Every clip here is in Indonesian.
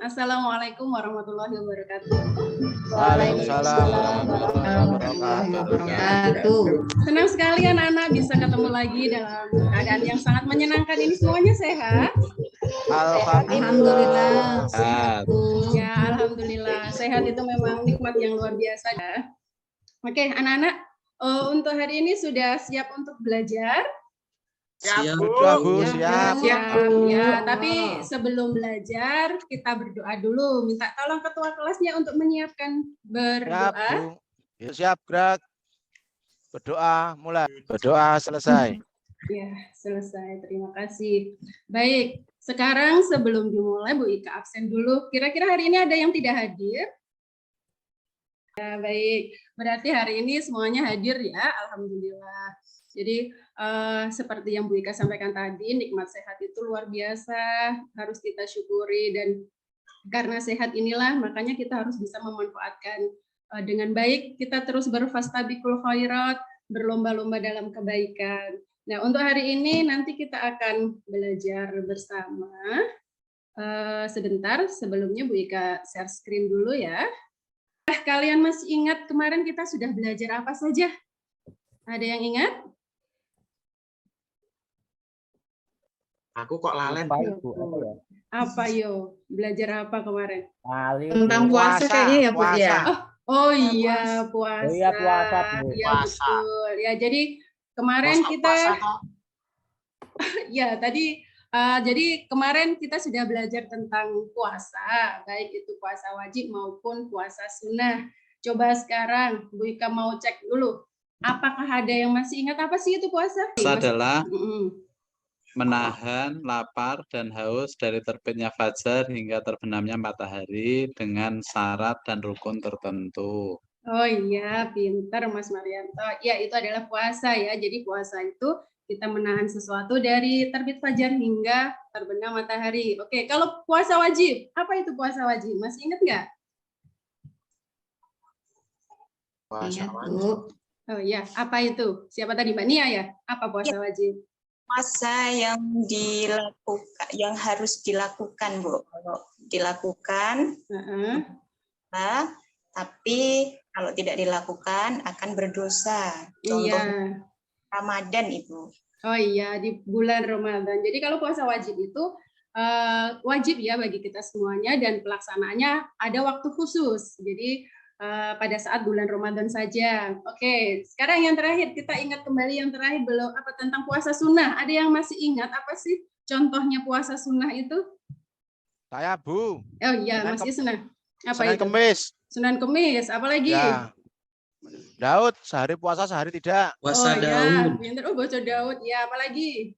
Assalamualaikum warahmatullahi wabarakatuh. Waalaikumsalam warahmatullahi wabarakatuh. Senang sekali anak-anak bisa ketemu lagi dalam keadaan yang sangat menyenangkan ini. Semuanya sehat? Alhamdulillah. Ya, alhamdulillah. Sehat itu memang nikmat yang luar biasa ya. Oke, anak-anak, untuk hari ini sudah siap untuk belajar? Siap, Bu. Siap. Ya, tapi sebelum belajar kita berdoa dulu. Minta tolong ketua kelasnya untuk menyiapkan berdoa. Siap, gerak. Berdoa, mulai. Berdoa, selesai. Ya, selesai. Terima kasih. Baik, sekarang sebelum dimulai Bu Ika absen dulu. Kira-kira hari ini ada yang tidak hadir? Ya, baik. Berarti hari ini semuanya hadir ya, alhamdulillah. Jadi seperti yang Bu Ika sampaikan tadi, nikmat sehat itu luar biasa, harus kita syukuri, dan karena sehat inilah makanya kita harus bisa memanfaatkan dengan baik. Kita terus berfastabiqul khairat, berlomba-lomba dalam kebaikan. Nah, untuk hari ini nanti kita akan belajar bersama. Sebentar, sebelumnya Bu Ika share screen dulu ya. Kalian masih ingat kemarin kita sudah belajar apa saja? Ada yang ingat? Aku kok lalen. Apa yo? Belajar apa kemarin? Tentang puasa kayaknya ya, Bu ya. Oh iya, puasa. Iya, puasa, Bu. Ya, betul. Ya, jadi kemarin kita ya tadi jadi kemarin kita sudah belajar tentang puasa, baik itu puasa wajib maupun puasa sunnah. Coba sekarang Bu Ika mau cek dulu. Apakah ada yang masih ingat apa sih itu puasa? Puasa adalah menahan lapar dan haus dari terbitnya fajar hingga terbenamnya matahari dengan syarat dan rukun tertentu. Oh iya, pintar Mas Marianto. Ya, itu adalah puasa ya. Jadi puasa itu kita menahan sesuatu dari terbit fajar hingga terbenam matahari. Oke, kalau puasa wajib, apa itu puasa wajib? Masih ingat nggak? Puasa Bu. Oh iya, apa itu? Siapa tadi, Mbak Nia ya? Apa puasa wajib? Puasa yang dilakukan, yang harus dilakukan, Bu. Kalau dilakukan, tapi kalau tidak dilakukan akan berdosa. Contoh Ramadan itu. Oh iya, di bulan Ramadan. Jadi kalau puasa wajib itu wajib ya bagi kita semuanya, dan pelaksanaannya ada waktu khusus. Jadi pada saat bulan Ramadan saja. Oke, sekarang yang terakhir kita ingat kembali yang terakhir belum apa tentang puasa sunnah. Ada yang masih ingat apa sih contohnya puasa sunnah itu? Saya, Bu. Oh iya, masih sunnah. Apa Senin itu? Kemis. Senin Kemis, apalagi? Ya. Daud, sehari puasa sehari tidak. Puasa Daud. Ya, baca Daud. Ya, apalagi?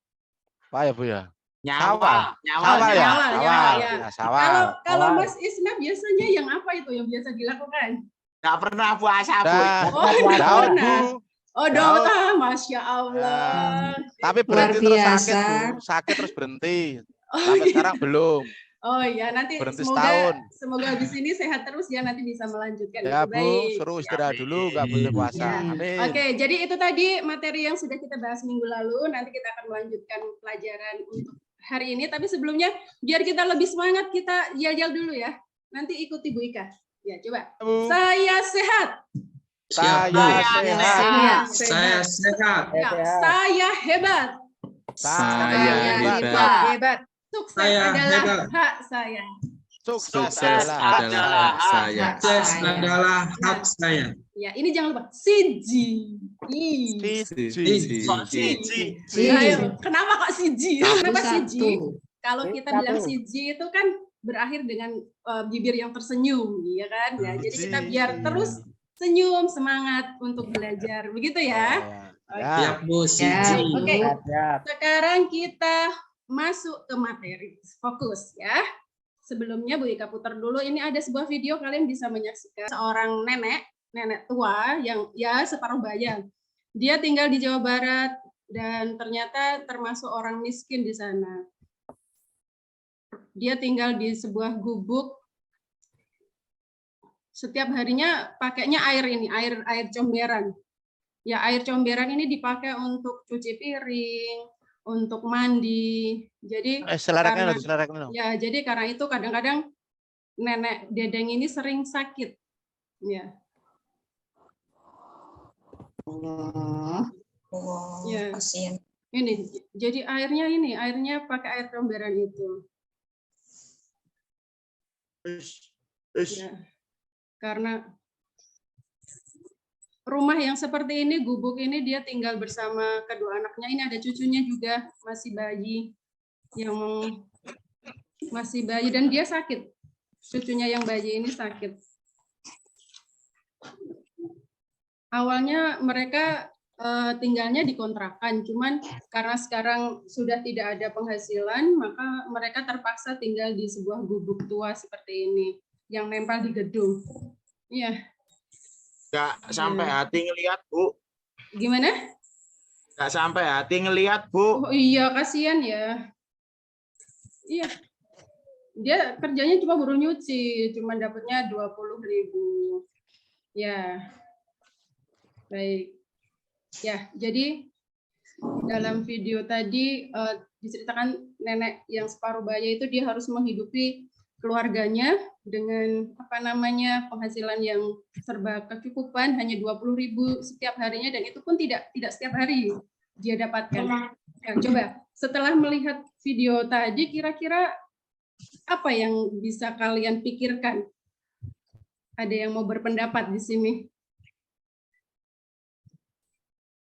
Apa ya, Bu ya? Nyawa. Kalau Mas Isna biasanya yang apa itu yang biasa dilakukan? Nggak pernah puasa, Bu. Daud, Bu. Oh, Daud, Masya Allah. Tapi berhenti terus sakit, Bu. Sakit terus berhenti. Sampai sekarang belum. Oh iya, nanti berhenti setahun. Semoga habis ini sehat terus ya, nanti bisa melanjutkan. Ya, Bu, baik. suruh istirahat dulu, nggak boleh puasa. Ya. Oke, jadi itu tadi materi yang sudah kita bahas minggu lalu. Nanti kita akan melanjutkan pelajaran untuk hari ini. Tapi sebelumnya, biar kita lebih semangat, kita jajal dulu ya. Nanti ikuti Bu Ika. Ya, coba. Bu. Saya sehat. Saya sehat. Saya sehat. Ya, saya hebat. Saya Hebat. Sukses adalah hak saya. Sukses adalah hak saya. Sukses adalah hak saya. Ya, ini jangan lupa. Siji. Kenapa kok siji? Kenapa siji? Kalau kita bilang siji itu kan berakhir dengan bibir yang tersenyum, ya kan? Ya, jadi kita biar terus senyum, semangat untuk belajar. Begitu ya? Siap, Bu. Siji. Oke. Sekarang kita masuk ke materi. Fokus ya. Sebelumnya Bu Ika putar dulu. Ini ada sebuah video, kalian bisa menyaksikan seorang nenek tua yang ya separuh badan. Dia tinggal di Jawa Barat dan ternyata termasuk orang miskin di sana. Dia tinggal di sebuah gubuk. Setiap harinya pakainya air ini, air comberan. Ya, air comberan ini dipakai untuk cuci piring, untuk mandi. Jadi selereknya ya, jadi karena itu kadang-kadang nenek Dedeng ini sering sakit. Ya. Ya. Kasihan. Ini, jadi airnya pakai air comberan itu. Ya. Karena rumah yang seperti ini, gubuk ini dia tinggal bersama kedua anaknya. Ini ada cucunya juga, masih bayi, dan dia sakit. Cucunya yang bayi ini sakit. Awalnya mereka tinggalnya di kontrakan, cuman karena sekarang sudah tidak ada penghasilan, maka mereka terpaksa tinggal di sebuah gubuk tua seperti ini, yang nempel di gedung. Iya. Nggak sampai hati ngelihat, Bu. Gimana? Nggak sampai hati ngelihat, Bu. Oh iya, kasihan ya. Iya. Dia kerjanya cuma buruh nyuci, cuma dapatnya 20.000. Ya. Baik. Ya, jadi dalam video tadi diceritakan nenek yang separuh baya itu dia harus menghidupi keluarganya dengan penghasilan yang serba kecukupan, hanya 20.000 setiap harinya, dan itu pun tidak setiap hari dia dapatkan. Ya, coba setelah melihat video tadi, kira-kira apa yang bisa kalian pikirkan? Ada yang mau berpendapat di sini?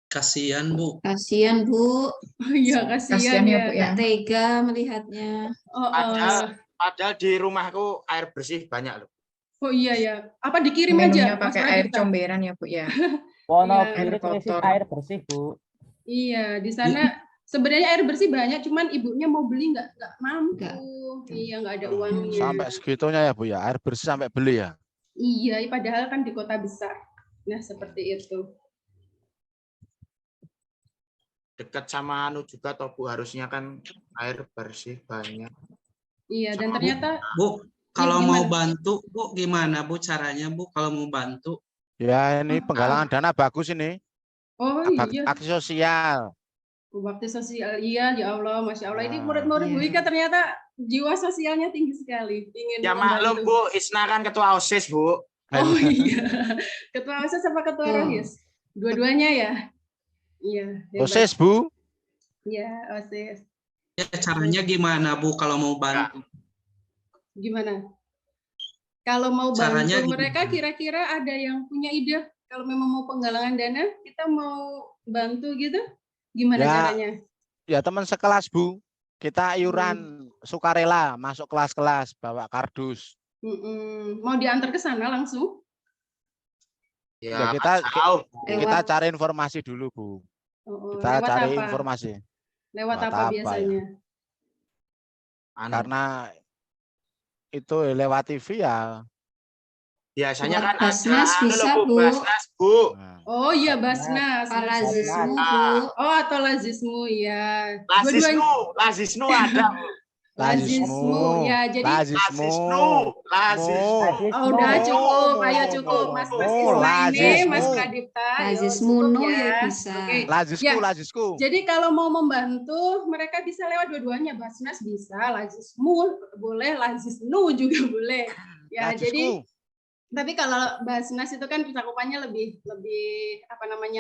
Kasihan, Bu. Kasihan, Bu. Oh iya, kasihan ya, Bu ya. Tega melihatnya. Padahal di rumahku air bersih banyak loh. Oh iya ya. Apa dikirim Minumnya aja? pakai air comberan ya, Bu ya. Wonogiri krisis air bersih, Bu. Iya, di sana sebenarnya air bersih banyak, cuman ibunya mau beli nggak mampu. Iya, nggak ada uangnya. Sampai segitunya ya, Bu ya. Air bersih sampai beli ya. Iya, padahal kan di kota besar. Nah, seperti itu. Dekat sama juga toh, Bu, harusnya kan air bersih banyak. Iya, dan ternyata Bu, kalau mau bantu, Bu, gimana, Bu, caranya, Bu, kalau mau bantu? Ya, ini penggalangan dana bagus ini. Oh iya. Aksi sosial. Bakti sosial, iya, ya Allah, Masya Allah. Ini murid-murid Bu Ika ternyata jiwa sosialnya tinggi sekali. Ingin ya maklum, Bu, Isna kan ketua OSIS, Bu. Oh iya, ketua OSIS sama ketua Rohis? Dua-duanya ya? Iya. OSIS, Bu. Iya, OSIS. Ya, caranya gimana, Bu, kalau mau bantu? Gimana? Kalau mau bantu mereka, kira-kira ada yang punya ide? Kalau memang mau penggalangan dana, kita mau bantu gitu, gimana caranya? Ya, teman sekelas, Bu. Kita iuran sukarela, masuk kelas-kelas, bawa kardus. Mau diantar ke sana langsung? Ya, kita cari informasi dulu, Bu. Kita cari informasi. Lewat apa biasanya? Karena itu lewat TV ya. Biasanya kan Basnas bisa, Bu. Basnas, Bu. Oh iya, Basnas. Lazismu, Bu. Oh, atau Lazismu ya. Lazisnu ada. Lazismu ya, jadi Lazisnu. Oh, udah cukup, ayo cukup, Mas Isma ini, Mas Pradipta. Lazismu ya bisa. Lazisku. Jadi kalau mau membantu, mereka bisa lewat dua-duanya. Basnas bisa, Lazismu boleh, Lazisnu juga boleh. Ya, jadi tapi kalau Basnas itu kan cakupannya lebih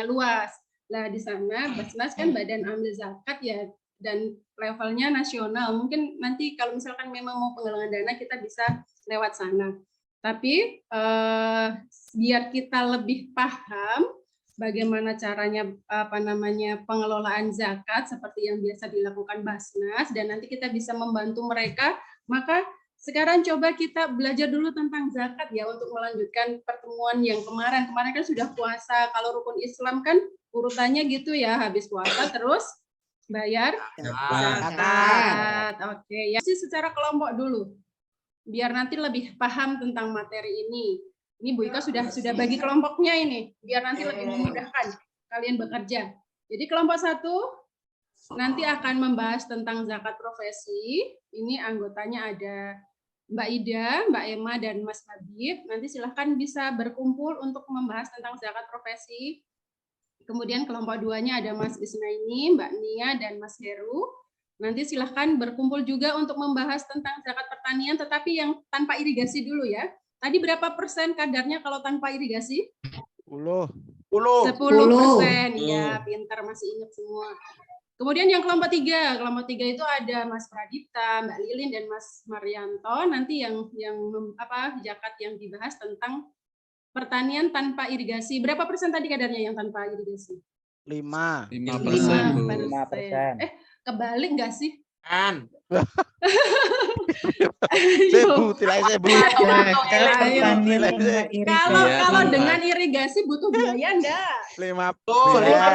luas. Lah di sana Basnas kan Badan Amil Zakat ya, dan levelnya nasional. Mungkin nanti kalau misalkan memang mau penggalangan dana kita bisa lewat sana. Tapi biar kita lebih paham bagaimana caranya pengelolaan zakat seperti yang biasa dilakukan Basnas, dan nanti kita bisa membantu mereka, maka sekarang coba kita belajar dulu tentang zakat ya, untuk melanjutkan pertemuan yang kemarin. Kemarin kan sudah puasa. Kalau rukun Islam kan urutannya gitu ya, habis puasa terus bayar zakat. Oke, ya sih secara kelompok dulu. Biar nanti lebih paham tentang materi ini. Ini Bu Ika sudah bagi kelompoknya ini, biar nanti lebih memudahkan kalian bekerja. Jadi kelompok 1 nanti akan membahas tentang zakat profesi. Ini anggotanya ada Mbak Ida, Mbak Emma, dan Mas Habib. Nanti silahkan bisa berkumpul untuk membahas tentang zakat profesi. Kemudian kelompok 2-nya ada Mas Isnaini, Mbak Nia, dan Mas Heru. Nanti silahkan berkumpul juga untuk membahas tentang zakat pertanian, tetapi yang tanpa irigasi dulu ya. Tadi berapa persen kadarnya kalau tanpa irigasi? 10. 10%. Ya, pintar, masih ingat semua. Kemudian yang kelompok 3 itu ada Mas Pradipta, Mbak Lilin, dan Mas Marianto. Nanti yang zakat yang dibahas tentang pertanian tanpa irigasi. Berapa persen tadi kadarnya yang tanpa irigasi? 5. 5%. Kebalik nggak sih? Kan. Sebu, tilai sebu. Kalau dengan irigasi butuh biaya enggak? 5%. Bu. Ya,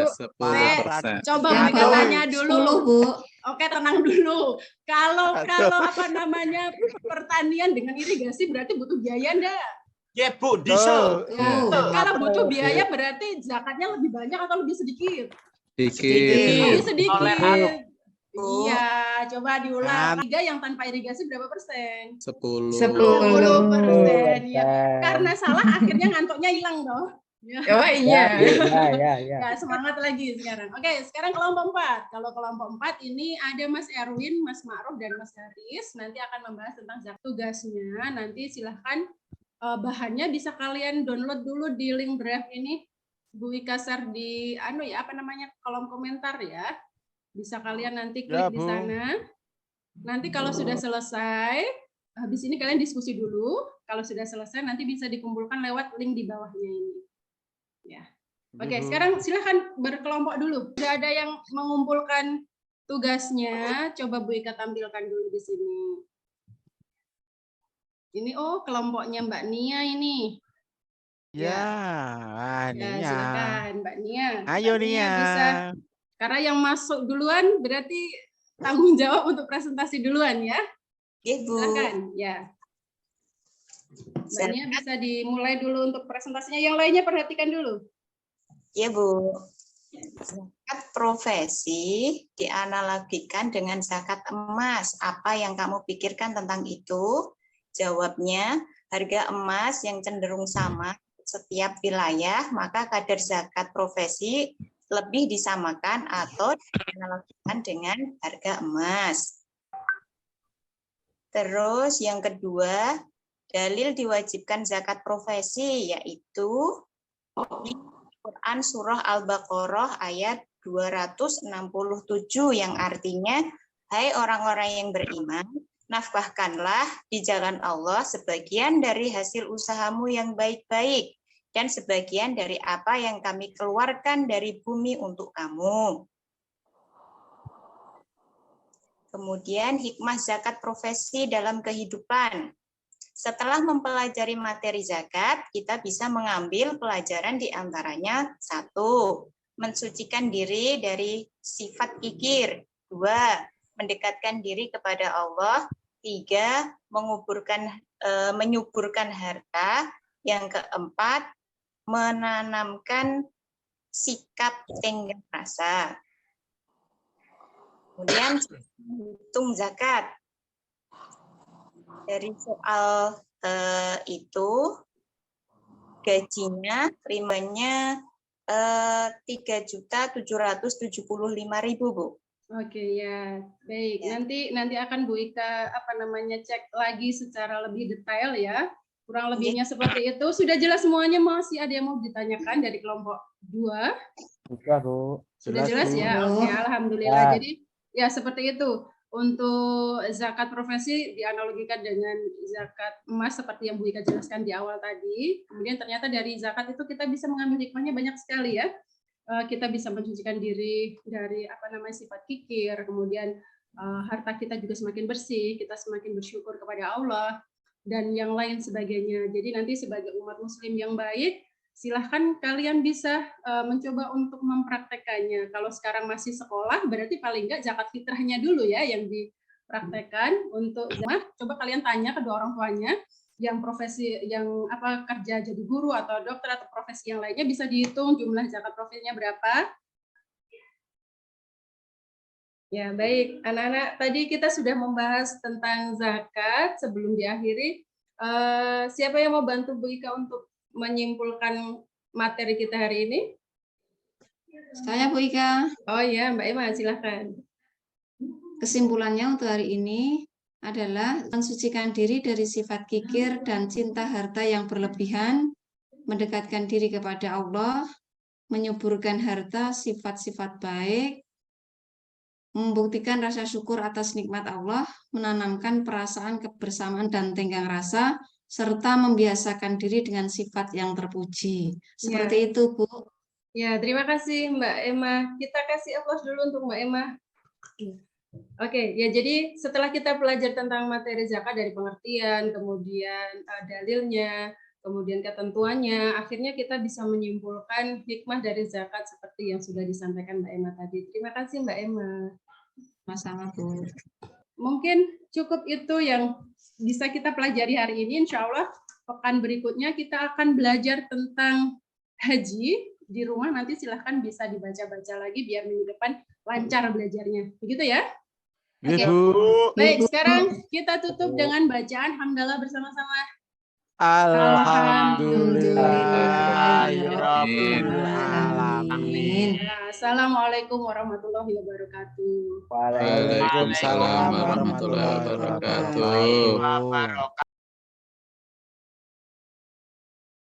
10%. Coba Yang Bu tanya dulu. 10, Bu. Oke, tenang dulu. Kalau pertanian dengan irigasi berarti butuh biaya enggak? Ya Bu, diesel. Kalau butuh biaya berarti zakatnya lebih banyak atau lebih sedikit? Sedikit. Sedikit. Iya, coba diulang. 3 yang tanpa irigasi berapa persen? 10%. Ya. Karena salah akhirnya ngantuknya hilang toh. Oh iya. Ya, semangat lagi sekarang. Oke, sekarang kelompok 4. Kalau kelompok 4 ini ada Mas Erwin, Mas Ma'ruf, dan Mas Haris. Nanti akan membahas tentang zakat. Tugasnya nanti silahkan bahannya bisa kalian download dulu di link draft ini. Bu Ika share di kolom komentar ya. Bisa kalian nanti klik di sana. Nanti kalau sudah selesai, habis ini kalian diskusi dulu. Kalau sudah selesai nanti bisa dikumpulkan lewat link di bawahnya ini. Ya. Oke, sekarang silahkan berkelompok dulu. Sudah ada yang mengumpulkan tugasnya, coba Bu Ika tampilkan dulu di sini. Ini kelompoknya Mbak Nia ini. Ya, Nia. Silakan Mbak Nia. Ayo Mbak Nia. Nia. Bisa. Karena yang masuk duluan berarti tanggung jawab untuk presentasi duluan ya. Ibu. Silakan, ya. Mbak Nia bisa dimulai dulu untuk presentasinya. Yang lainnya perhatikan dulu. Ya Bu. Zakat profesi dianalogikan dengan zakat emas. Apa yang kamu pikirkan tentang itu? Jawabnya, harga emas yang cenderung sama setiap wilayah, maka kadar zakat profesi lebih disamakan atau dianalogikan dengan harga emas. Terus yang kedua, dalil diwajibkan zakat profesi, yaitu di Quran Surah Al-Baqarah ayat 267 yang artinya, hai orang-orang yang beriman, nafkahkanlah di jalan Allah sebagian dari hasil usahamu yang baik-baik dan sebagian dari apa yang kami keluarkan dari bumi untuk kamu. Kemudian hikmah zakat profesi dalam kehidupan. Setelah mempelajari materi zakat, kita bisa mengambil pelajaran di antaranya 1. Mensucikan diri dari sifat kikir. 2. Mendekatkan diri kepada Allah. 3. Menyuburkan harta. Yang keempat, menanamkan sikap tenggang rasa. Kemudian hitung zakat. Dari soal itu gajinya, terimanya 3.775.000 Bu. Oke ya, baik. Ya. Nanti akan Bu Ika cek lagi secara lebih detail ya. Kurang lebihnya seperti itu. Sudah jelas semuanya, masih ada yang mau ditanyakan dari kelompok 2? Sudah, Bu. Sudah jelas ya? Oke, alhamdulillah. Jadi ya seperti itu. Untuk zakat profesi dianalogikan dengan zakat emas seperti yang Bu Ika jelaskan di awal tadi. Kemudian ternyata dari zakat itu kita bisa mengambil hikmahnya banyak sekali ya. Kita bisa mensucikan diri dari sifat kikir, kemudian harta kita juga semakin bersih, kita semakin bersyukur kepada Allah, dan yang lain sebagainya. Jadi nanti sebagai umat muslim yang baik, silahkan kalian bisa mencoba untuk mempraktekannya. Kalau sekarang masih sekolah, berarti paling enggak zakat fitrahnya dulu ya yang dipraktekkan. Untuk coba kalian tanya kedua orang tuanya, yang profesi kerja jadi guru atau dokter atau profesi yang lainnya, bisa dihitung jumlah zakat profesinya berapa. Ya, baik. Anak-anak, tadi kita sudah membahas tentang zakat. Sebelum diakhiri, siapa yang mau bantu Bu Ika untuk menyimpulkan materi kita hari ini? Saya Bu Ika. Oh ya, Mbak Emma, silahkan. Kesimpulannya untuk hari ini adalah mensucikan diri dari sifat kikir dan cinta harta yang berlebihan, mendekatkan diri kepada Allah, menyuburkan harta sifat-sifat baik, membuktikan rasa syukur atas nikmat Allah, menanamkan perasaan kebersamaan dan tenggang rasa, serta membiasakan diri dengan sifat yang terpuji. Seperti itu, Bu. Ya, terima kasih Mbak Emma. Kita kasih aplaus dulu untuk Mbak Emma. Oke, ya jadi setelah kita belajar tentang materi zakat dari pengertian, kemudian dalilnya, kemudian ketentuannya, akhirnya kita bisa menyimpulkan hikmah dari zakat seperti yang sudah disampaikan Mbak Emma tadi. Terima kasih Mbak Emma. Sama-sama, Bu. Mungkin cukup itu yang bisa kita pelajari hari ini. Insya Allah pekan berikutnya kita akan belajar tentang haji. Di rumah nanti silahkan bisa dibaca-baca lagi biar minggu depan lancar belajarnya. Begitu ya? Oke. Baik, sekarang kita tutup dengan bacaan hamdalah bersama-sama. Alhamdulillahirrahmanirrahim. Assalamualaikum warahmatullahi wabarakatuh. Waalaikumsalam warahmatullahi wabarakatuh.